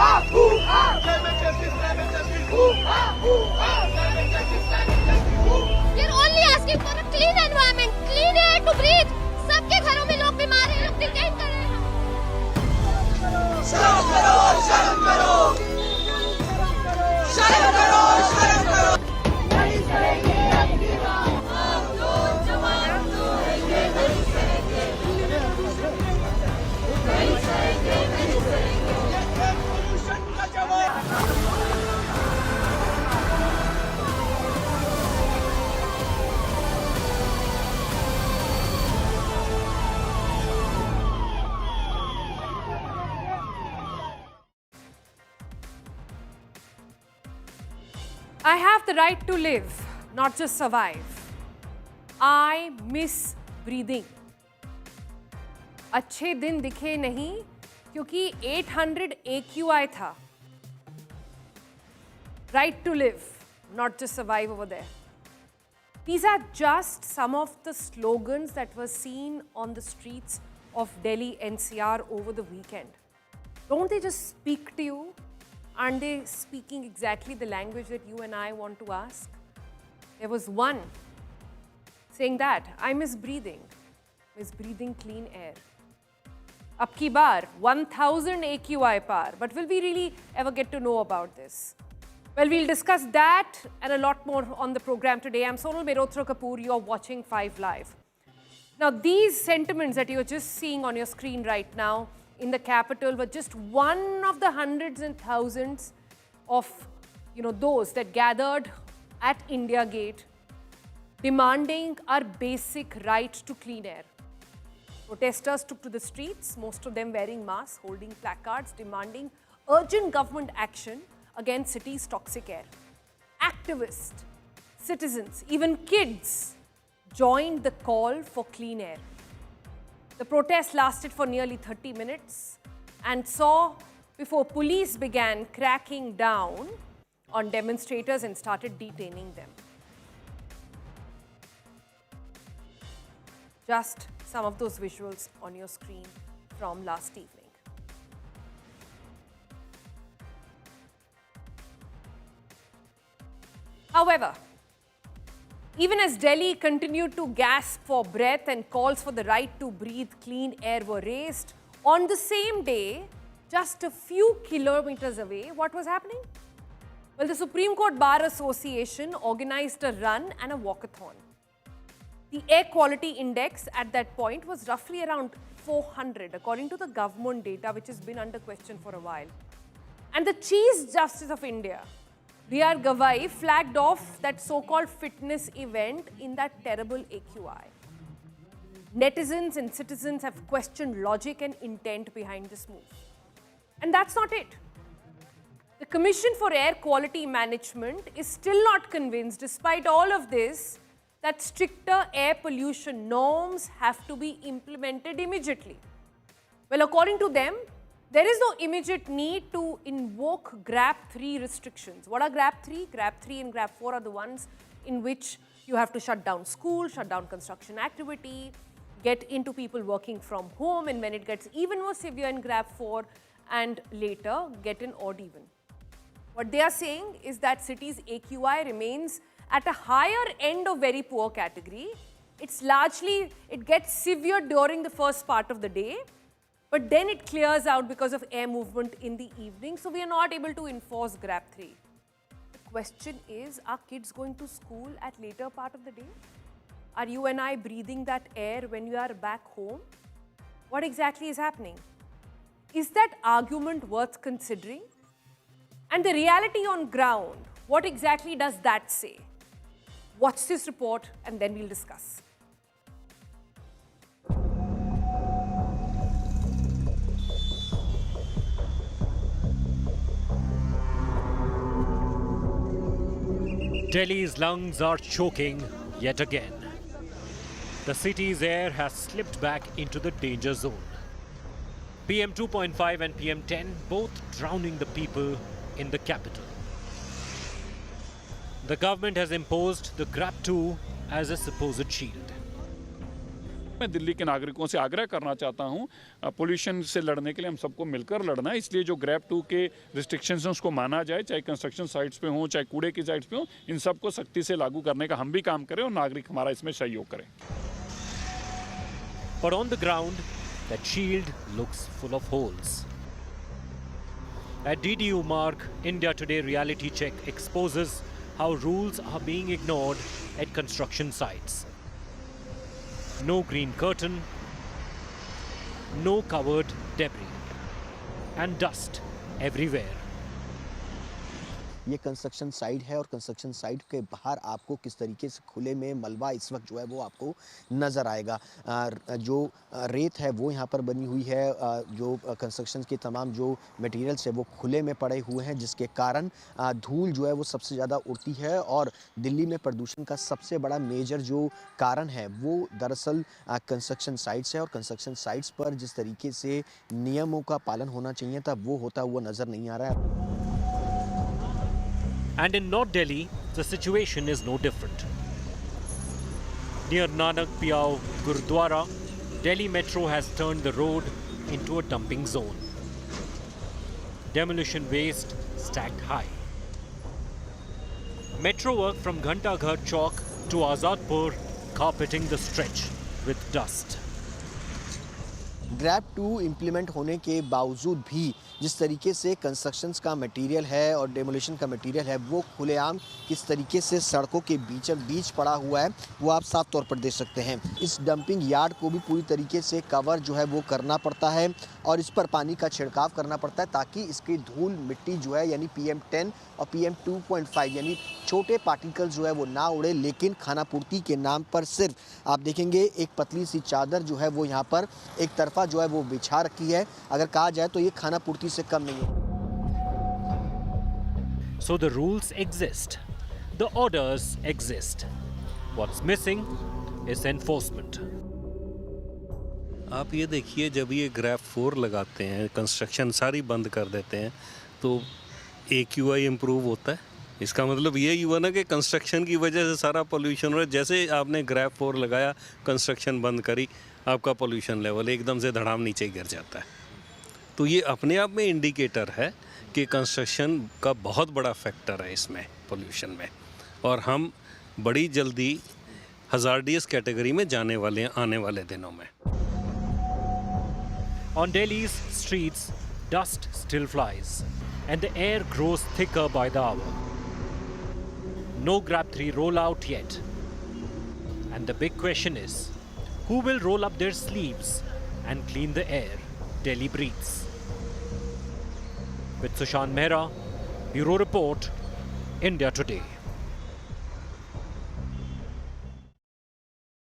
We are only asking for a clean environment, clean air to breathe. सबके घरों में लोग बीमार हैं, लोग डिटेन कर रहे हैं। शर्म करो, शर्म करो, शर्म करो, शर्म करो। नहीं सहेंगे अपनी बात, हम लोग जवान रहेंगे, नहीं सहेंगे, नहीं सहेंगे, नहीं सहेंगे। पोल्यूशन का जवाब। I have the right to live, not just survive. I miss breathing. अच्छे दिन दिखे नहीं क्योंकि 800 AQI था. Right to live, not just survive over there. These are just some of the slogans that were seen on the streets of Delhi NCR over the weekend. Don't they just speak to you? Aren't they speaking exactly the language that you and I want to ask? There was one saying that, I miss breathing clean air. Ab ki baar, 1000 AQI par. But will we really ever get to know about this? Well, we'll discuss that and a lot more on the program today. I'm Sonal Mehrotra Kapoor. You're watching 5 Live. Now, these sentiments that you're just seeing on your screen right now in the capital were just one of the hundreds and thousands of, those that gathered at India Gate demanding our basic right to clean air. Protesters took to the streets, most of them wearing masks, holding placards, demanding urgent government action against city's toxic air. Activists, citizens, even kids joined the call for clean air. The protest lasted for nearly 30 minutes and saw before police began cracking down on demonstrators and started detaining them. Just some of those visuals on your screen from last evening. However, even as Delhi continued to gasp for breath and calls for the right to breathe clean air were raised, on the same day, just a few kilometers away, what was happening? Well, the Supreme Court Bar Association organized a run and a walkathon. The air quality index at that point was roughly around 400, according to the government data, which has been under question for a while. And the Chief Justice of India, B.R. Gavai, flagged off that so-called fitness event in that terrible AQI. Netizens and citizens have questioned logic and intent behind this move. And that's not it. The Commission for Air Quality Management is still not convinced, despite all of this, that stricter air pollution norms have to be implemented immediately. Well, according to them, there is no immediate need to invoke GRAP 3 restrictions. What are GRAP 3? GRAP 3 and GRAP 4 are the ones in which you have to shut down school, shut down construction activity, get into people working from home, and when it gets even more severe in GRAP 4 and later get in odd even. What they are saying is that cities' AQI remains at a higher end of very poor category. It gets severe during the first part of the day, but then it clears out because of air movement in the evening, so we are not able to enforce GRAP 3. The question is, are kids going to school at later part of the day? Are you and I breathing that air when you are back home? What exactly is happening? Is that argument worth considering? And the reality on ground, what exactly does that say? Watch this report and then we'll discuss. Delhi's lungs are choking yet again. The city's air has slipped back into the danger zone. PM 2.5 and PM 10 both drowning the people in the capital. The government has imposed the GRAP 2 as a supposed shield. मैं दिल्ली के नागरिकों से आग्रह करना चाहता हूं, pollution से लड़ने के लिए हम सबको मिलकर लड़ना है, इसलिए जो ग्रैब 2 के रिस्ट्रिक्शंस हैं उसको माना जाए, चाहे कंस्ट्रक्शन साइट्स पे हो, चाहे कूड़े की साइट्स पे हो, इन सबको सख्ती से लागू करने का हम भी काम करें और नागरिक हमारा इसमें सहयोग करें। But on the ground, that shield looks full of holes. At DDU Marg, India Today reality check exposes how rules are being ignored at construction sites. No green curtain, no covered debris, and dust everywhere. ये construction site है और construction site के बाहर आपको किस तरीके से खुले में मलबा इस वक्त जो है वो आपको नज़र आएगा। जो रेत है वो यहाँ पर बनी हुई है, जो कंस्ट्रक्शन के तमाम जो मटेरियल्स है वो खुले में पड़े हुए हैं, जिसके कारण धूल जो है वो सबसे ज़्यादा उड़ती है। और दिल्ली में प्रदूषण का सबसे बड़ा मेजर जो कारण है वो दरअसल कंस्ट्रक्शन साइट्स है, और कंस्ट्रक्शन साइट्स पर जिस तरीके से नियमों का पालन होना चाहिए था वो होता हुआ नज़र नहीं आ रहा है। And in North Delhi, the situation is no different. Near Nanak Piao Gurudwara, Delhi Metro has turned the road into a dumping zone. Demolition waste stacked high. Metro work from Ghantaghar Chowk to Azadpur carpeting the stretch with dust. Grab 2 implement होने के बावजूद भी जिस तरीके से constructions का material है और डेमोलिशन का मटेरियल है वो खुलेआम किस तरीके से सड़कों के बीच पड़ा हुआ है वो आप साफ तौर पर देख सकते हैं। इस डंपिंग यार्ड को भी पूरी तरीके से कवर जो है वो करना पड़ता है और इस पर पानी का छिड़काव करना पड़ता है ताकि इसकी धूल मिट्टी जो है यानी PM10 और PM2.5 यानी छोटे पार्टिकल जो है वो ना उड़े। लेकिन खानापूर्ति के नाम पर सिर्फ आप देखेंगे एक पतली सी चादर जो है वो यहाँ पर एक तरफा जो है वो बिछा रखी है। अगर कहा जाए तो ये खानापूर्ति से कम नहीं है। So the rules exist, the orders exist. What's missing is enforcement. आप ये देखिए, जब ये ग्रैब 4 लगाते हैं, कंस्ट्रक्शन सारी बंद कर देते हैं, तो AQI इम्प्रूव होता है। इसका मतलब ये हुआ ना कि कंस्ट्रक्शन की वजह से सारा पोल्यूशन हो रहा है। जैसे आपने ग्रैब 4 लगाया, कंस्ट्रक्शन बंद करी, आपका पोल्यूशन लेवल एकदम से धड़ाम नीचे गिर जाता है। तो ये अपने आप में इंडिकेटर है कि कंस्ट्रक्शन का बहुत बड़ा फैक्टर है इसमें, पोल्यूशन में, और हम बड़ी जल्दी हज़ार्डियस कैटेगरी में जाने वाले हैं आने वाले दिनों में। On Delhi's streets, dust still flies, and the air grows thicker by the hour. No Grab 3 rollout yet. And the big question is, who will roll up their sleeves and clean the air Delhi breathes? With Sushant Mehra, Bureau Report, India Today.